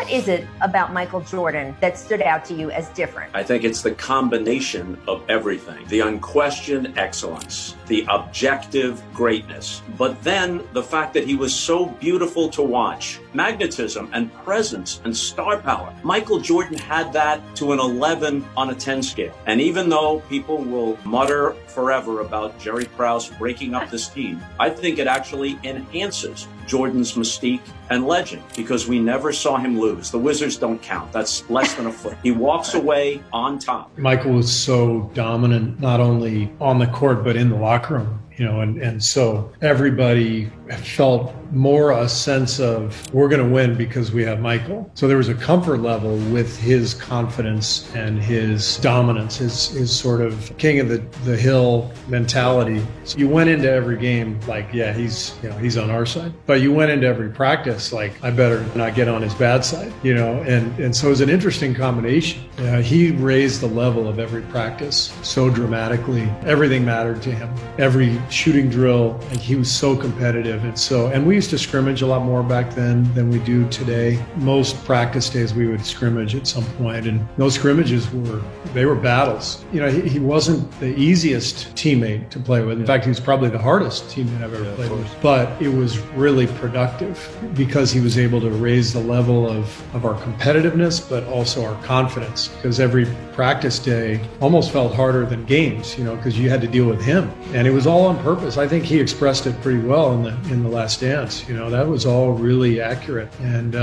What is it about Michael Jordan that stood out to you as different? I think it's the combination of everything. The unquestioned excellence, the objective greatness, but then the fact that he was so beautiful to watch. Magnetism and presence and star power. Michael Jordan had that to an 11 on a 10 scale. And even though people will mutter forever about Jerry Krause breaking up this team, I think it actually enhances Jordan's mystique and legend because we never saw him lose. The Wizards don't count. That's less than a foot. He walks away on top. Michael was so dominant, not only on the court, but in the locker room. And so everybody felt more a sense of we're going to win because we have Michael. So there was a comfort level with his confidence and his dominance, his sort of king of the hill mentality. So you went into every game like, yeah, he's on our side. But you went into every practice like, I better not get on his bad side, and so it was an interesting combination. He raised the level of every practice so dramatically. Everything mattered to him. Every shooting drill, and he was so competitive. And we used to scrimmage a lot more back then than we do today. Most practice days we would scrimmage at some point, and those scrimmages were battles. He wasn't the easiest teammate to play with. In fact, he was probably the hardest teammate I've ever played with. But it was really productive because he was able to raise the level of our competitiveness, but also our confidence. Because every practice day almost felt harder than games, because you had to deal with him. And it was all on purpose. I think he expressed it pretty well in the Last Dance. That was all really accurate. And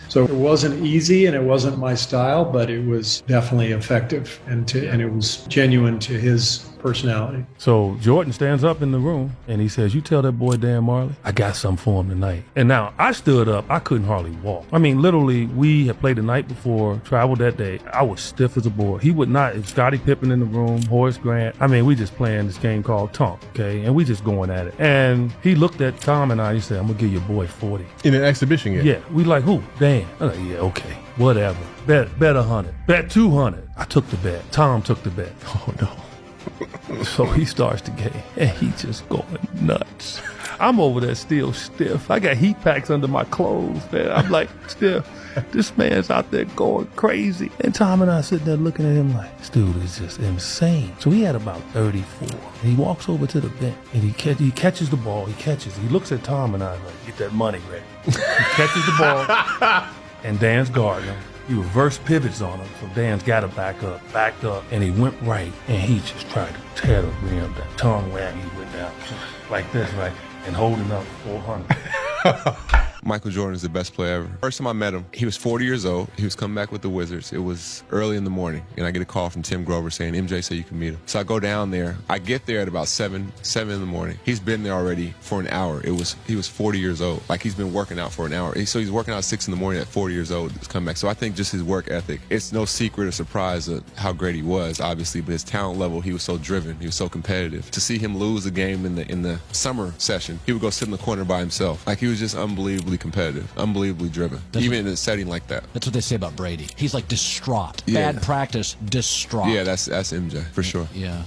so it wasn't easy and it wasn't my style, but it was definitely effective and it was genuine to his personality. So Jordan stands up in the room and he says, "You tell that boy Dan Marley, I got something for him tonight." And now I stood up. I couldn't hardly walk. I mean, literally, we had played the night before, traveled that day. I was stiff as a board. He would not. It's Scottie Pippen in the room, Horace Grant. I mean, we just playing this game called Tonk, okay? And we just going at it. And he looked at Tom and I, he said, "I'm going to give your boy 40. In an exhibition game? Yeah. We like, who? Dan. I'm like, yeah, okay. Whatever. Bet 100. Bet 200. I took the bet. Tom took the bet. Oh, no. So he starts the game, and he just going nuts. I'm over there still stiff. I got heat packs under my clothes, man. I'm like, stiff. This man's out there going crazy. And Tom and I sitting there looking at him like, this dude is just insane. So he had about 34. And he walks over to the bench, and he catches the ball. He looks at Tom and I like, get that money ready. He catches the ball, and Dan's guarding him. He reverse pivots on him, so Dan's got to backed up, and he went right, and he just tried to tear the rim down. Tongue wag, he went down like this, right, and holding up 400. Michael Jordan is the best player ever. First time I met him, he was 40 years old. He was coming back with the Wizards. It was early in the morning, and I get a call from Tim Grover saying, MJ said you can meet him. So I go down there. I get there at about 7 in the morning. He's been there already for an hour. He was 40 years old. Like, he's been working out for an hour. So he's working out at 6 in the morning at 40 years old. He's coming back. So I think just his work ethic, it's no secret or surprise of how great he was, obviously, but his talent level, he was so driven. He was so competitive. To see him lose a game in the summer session, he would go sit in the corner by himself. Like, he was just unbelievably competitive, unbelievably driven, even in a setting like that. That's what they say about Brady. He's like distraught. Yeah. Bad practice, distraught. Yeah, that's MJ, for sure. Yeah.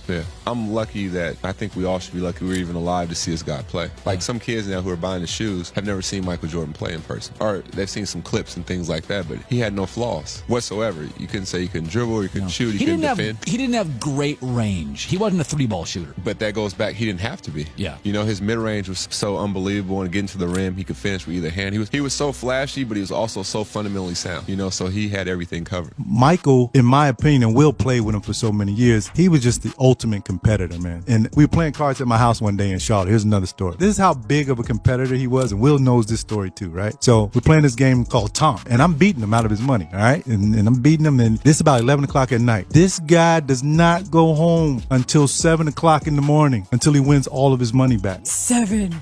I'm lucky that I think we all should be lucky we're even alive to see this guy play. Like, some kids now who are buying the shoes have never seen Michael Jordan play in person. Or they've seen some clips and things like that, but he had no flaws whatsoever. You couldn't say he couldn't dribble, or he couldn't shoot, he couldn't defend. He didn't have great range. He wasn't a three-ball shooter. But that goes back, he didn't have to be. Yeah. His mid-range was so unbelievable, and getting to the rim, he could finish with either hand. He was so flashy, but he was also so fundamentally sound, so he had everything covered. Michael, in my opinion, and Will played with him for so many years, he was just the ultimate competitor, man. And we were playing cards at my house one day in Charlotte. Here's another story. This is how big of a competitor he was, and Will knows this story too, right? So we're playing this game called Tom, and I'm beating him out of his money, all right? And I'm beating him, and this is about 11 o'clock at night. This guy does not go home until 7 o'clock in the morning until he wins all of his money back. 7.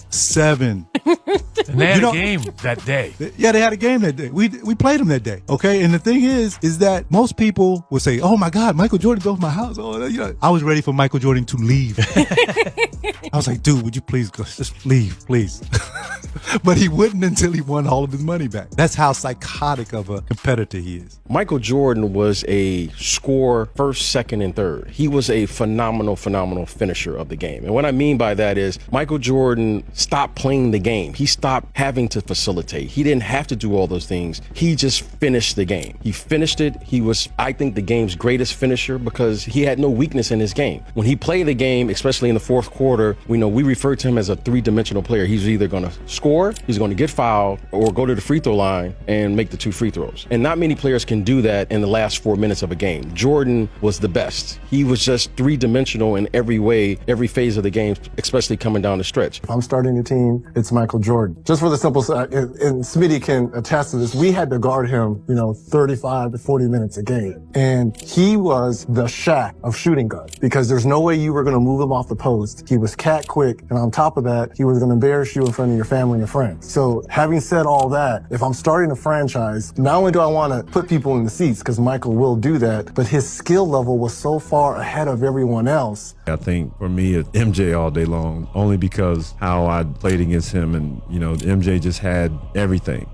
And they had a game that day. Yeah, they had a game that day. We played him that day, okay? And the thing is that most people will say, oh my God, Michael Jordan's over my house. Oh, I was ready for Michael Jordan to leave. I was like, dude, would you please go? Just leave, please. But he wouldn't until he won all of his money back. That's how psychotic of a competitor he is. Michael Jordan was a scorer first, second, and third. He was a phenomenal finisher of the game. And what I mean by that is Michael Jordan stopped playing the game. He stopped having to facilitate. He didn't have to do all those things. He just finished the game. He finished it. He was, I think, the game's greatest finisher because he had no weakness in his game. When he played the game, especially in the fourth quarter, we refer to him as a three-dimensional player. He's either going to score, he's going to get fouled, or go to the free throw line and make the 2 free throws. And not many players can do that in the last 4 minutes of a game. Jordan was the best. He was just three-dimensional in every way, every phase of the game, especially coming down the stretch. If I'm starting a team, it's Michael Jordan. Just for the simple side, and Smitty can attest to this, we had to guard him, 35 to 40 minutes a game. And he was the Shaq of shooting guards because there's no way you were going to move him off the post. He was cat quick, and on top of that, he was going to embarrass you in front of your family and friends. So having said all that, if I'm starting a franchise, not only do I want to put people in the seats, because Michael will do that, but his skill level was so far ahead of everyone else. I think for me, it's MJ all day long, only because how I played against him. And, MJ just had everything,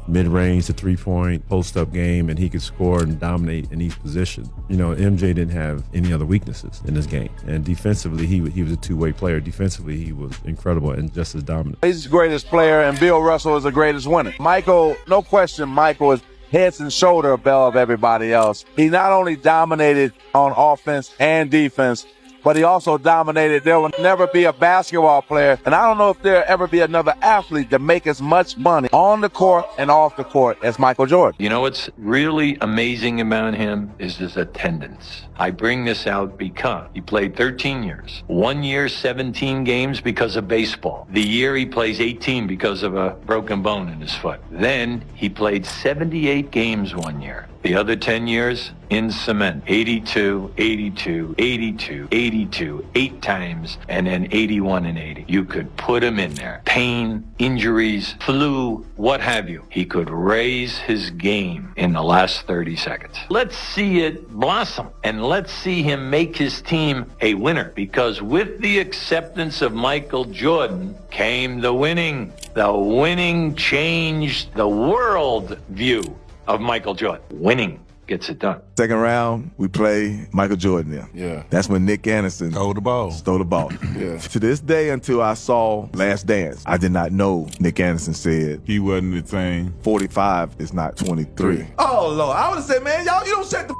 mid-range to three-point, post-up game, and he could score and dominate in each position. MJ didn't have any other weaknesses in this game. And defensively, he was a two-way player. Defensively, he was incredible and just as dominant. He's the greatest player, and Bill Russell is the greatest winner. Michael, no question, Michael is heads and shoulder above everybody else. He not only dominated on offense and defense, but he also dominated. There will never be a basketball player, and I don't know if there'll ever be another athlete that make as much money on the court and off the court as Michael Jordan. What's really amazing about him is his attendance. I bring this out because he played 13 years. 1 year, 17 games because of baseball. The year he plays 18 because of a broken bone in his foot. Then he played 78 games 1 year. The other 10 years in cement, 82, 82, 82, 82, 8 times, and then 81 and 80. You could put him in there. Pain, injuries, flu, what have you. He could raise his game in the last 30 seconds. Let's see it blossom, and let's see him make his team a winner, because with the acceptance of Michael Jordan came the winning. The winning changed the world view of Michael Jordan. Winning gets it done. Second round, we play Michael Jordan there. Yeah. That's when Nick Anderson stole the ball. Yeah. To this day, until I saw Last Dance, I did not know Nick Anderson said he wasn't the thing. 45 is not 23. Oh, Lord. I would have said, man, y'all, you don't shut the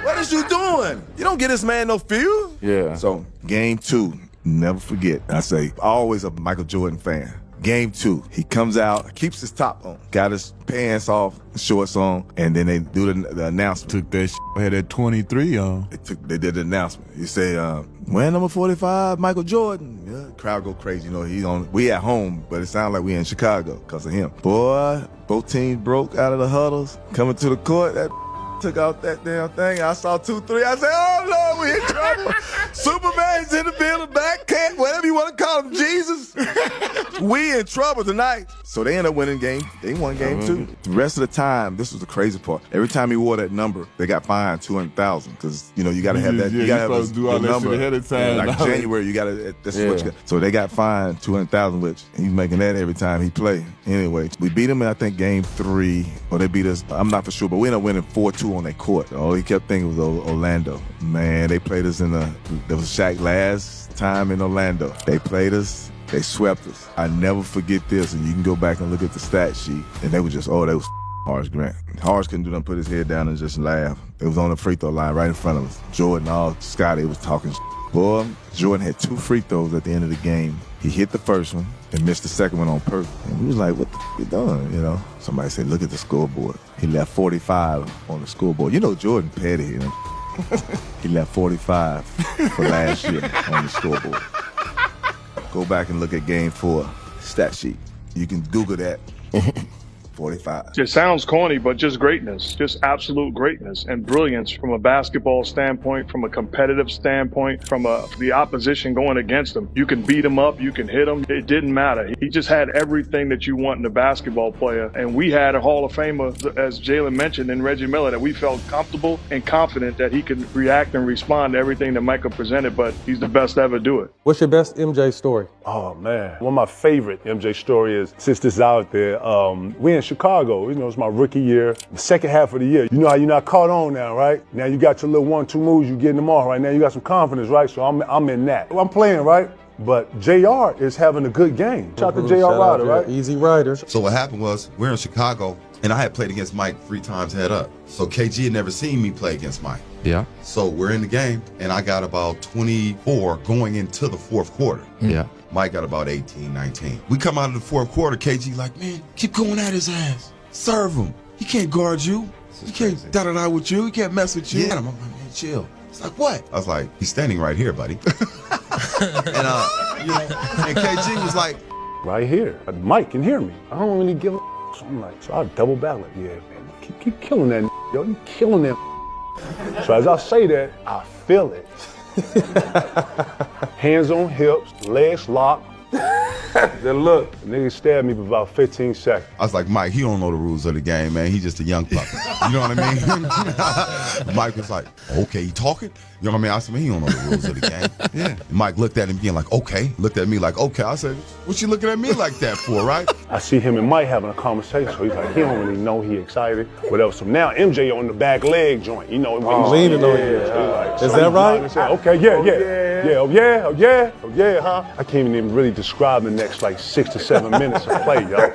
what is you doing? You don't get this man no feel. Yeah. So, game 2, never forget. I say, always a Michael Jordan fan. Game 2, he comes out, keeps his top on, got his pants off, shorts on, and then they do the announcement. Took that had that 23 on. They did the announcement. He say, wearing number 45, Michael Jordan. Yeah, crowd go crazy. We at home, but it sounds like we in Chicago because of him. Boy, both teams broke out of the huddles, coming to the court. That took out that damn thing. I saw 2-3. I said, oh, Lord, we in trouble. Superman's in the building, Black Cat, whatever you want to call him, Jesus. We in trouble tonight. So they end up winning game. They won game 2. The rest of the time, this was the crazy part. Every time he wore that number, they got fined $200,000 because you got to have that. Yeah, you got to have do all the that number shit ahead of time. Like January, you got to. That's what you got. So they got fined $200,000, which he's making that every time he play. Anyway, we beat him in I think game 3, or they beat us. I'm not for sure, but we ended up winning 4-2 on their court. All he kept thinking was Orlando. Man, they played us that was Shaq last time in Orlando. They played us. They swept us. I never forget this, and you can go back and look at the stat sheet, and they were just, they was Horace Grant. Horace couldn't do nothing, put his head down and just laugh. It was on the free throw line right in front of us. Jordan, Scotty was talking Boy, Jordan had 2 free throws at the end of the game. He hit the first one and missed the second one on purpose. And we was like, what the f*** you doing, Somebody said, look at the scoreboard. He left 45 on the scoreboard. Jordan petty, He left 45 for last year on the scoreboard. Go back and look at game 4 stat sheet. You can Google that. 45. It sounds corny, but just greatness, just absolute greatness and brilliance from a basketball standpoint, from a competitive standpoint, from the opposition going against him. You can beat him up, you can hit him. It didn't matter. He just had everything that you want in a basketball player. And we had a Hall of Famer, as Jalen mentioned, in Reggie Miller, that we felt comfortable and confident that he could react and respond to everything that Michael presented, but he's the best to ever do it. What's your best MJ story? Oh, man. One of my favorite MJ story is, since this is out there, we in Chicago. You know, it's my rookie year. The second half of the year, you know how you're not caught on now, right? Now you got your little 1-2 moves, you getting them all right now. You got some confidence, right? So I'm in that. I'm playing, right? But JR is having a good game. Shout out to JR Ryder, right? Easy Riders. So what happened was, we're in Chicago, and I had played against Mike 3 times head up. So KG had never seen me play against Mike. Yeah. So we're in the game, and I got about 24 going into the fourth quarter. Yeah. Mike got about 18, 19. We come out of the fourth quarter, KG like, man, keep going at his ass. Serve him. He can't guard you. He can't da-da-da with you. He can't mess with you. Yeah. I'm like, man, chill. It's like, what? I was like, he's standing right here, buddy. and KG was like, right here. Mike can hear me. I don't really give a so I'm like, so I double back like, yeah, man, keep killing that yo. You killing that. So as I say that, I feel it. Hands on hips, legs locked. Then look, the nigga stabbed me for about 15 seconds. I was like, Mike, he don't know the rules of the game, man. He just a young fucker. You know what I mean? Mike was like, okay, he talking? You know what I mean? I said, man, he don't know the rules of the game. Yeah. Mike looked at him again like, okay. Looked at me like, okay. I said, what you looking at me like that for, right? I see him and Mike having a conversation. So he's like, he don't really know, he excited, whatever. So now MJ on the back leg joint, you know. Leaning on you. Is that right? Okay, yeah, huh? I can't even really describe the next like 6 to 7 minutes of play, yo.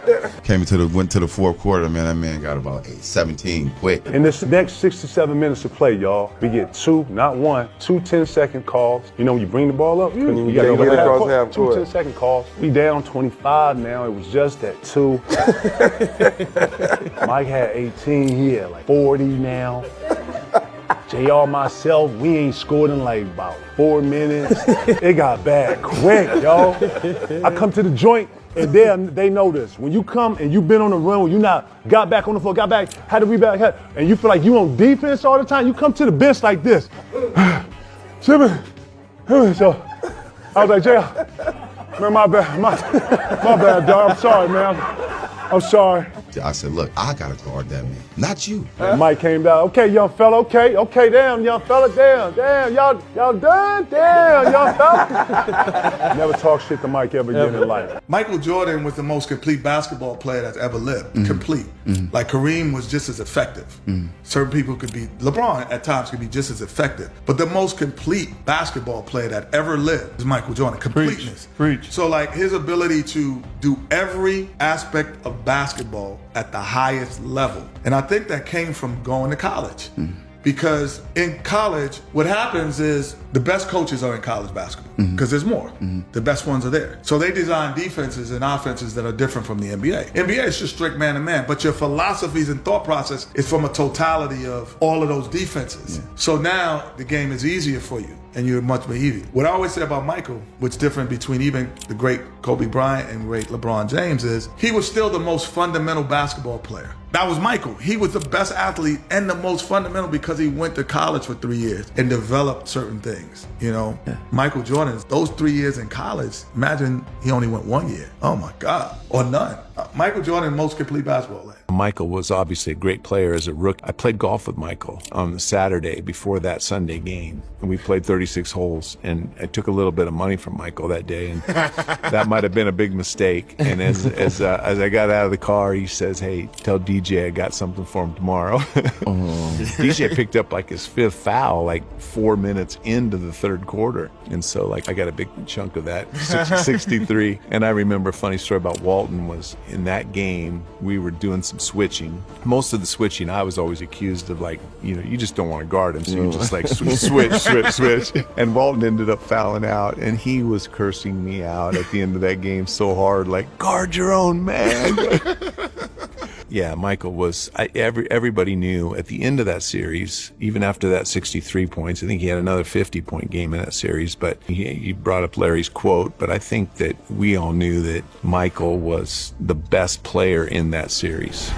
Went to the fourth quarter, man. That man got about 17 quick. In this next 6 to 7 minutes of play, y'all, we get 2, not 1, 2 10-second calls. You know, when you bring the ball up, you got to go half court. 2 10-second calls. We down 25 now. It was just at 2. Mike had 18. He had like 40 now. JR, myself, we ain't scored in like about 4 minutes. It got bad quick, yo. I come to the joint, and they know this. When you come and you've been on the run, when you not got back on the floor, got back, had to rebound, and you feel like you on defense all the time, you come to the bench like this. So I was like, JR, man, my bad, dog. I'm sorry, man. I'm sorry. I said, look, I gotta guard that man, not you. And Mike came down. Okay, young fella. Okay, damn, young fella. Damn, y'all done? Damn, young fella. Never talk shit to Mike ever again in life. Michael Jordan was the most complete basketball player that's ever lived. Complete. Like Kareem was just as effective. Certain people could be, LeBron at times could be just as effective. But the most complete basketball player that ever lived is Michael Jordan. Completeness. Preach. So like his ability to do every aspect of basketball at the highest level. And I think that came from going to college. Because in college, what happens is the best coaches are in college basketball because there's more. The best ones are there. So they design defenses and offenses that are different from the NBA. NBA is just strict man-to-man, but your philosophies and thought process is from a totality of all of those defenses. So now the game is easier for you and you're much more easy. What I always say about Michael, what's different between even the great Kobe Bryant and great LeBron James is he was still the most fundamental basketball player. That was Michael. He was the best athlete and the most fundamental because he went to college for 3 years and developed certain things, you know? Michael Jordan, those 3 years in college, imagine he only went 1 year. Oh my God, or none. Michael Jordan, most complete basketball player. Michael was obviously a great player as a rookie. I played golf with Michael on the Saturday before that Sunday game, and we played 36 holes, and I took a little bit of money from Michael that day, and that might have been a big mistake. And as I got out of the car, he says, hey, tell DJ I got something for him tomorrow. DJ picked up like his 5th foul, like 4 minutes into the 3rd quarter. And so like I got a big chunk of that, 63. And I remember a funny story about Walton was in that game, we were doing some switching. Most of the switching, I was always accused of like, you know, you just don't want to guard him. So you just like switch. And Walton ended up fouling out and he was cursing me out at the end of that game so hard, like, guard your own man. Yeah, Michael was. Everybody knew at the end of that series, even after that 63 points, I think he had another 50-point game in that series. But you brought up Larry's quote, but I think that we all knew that Michael was the best player in that series.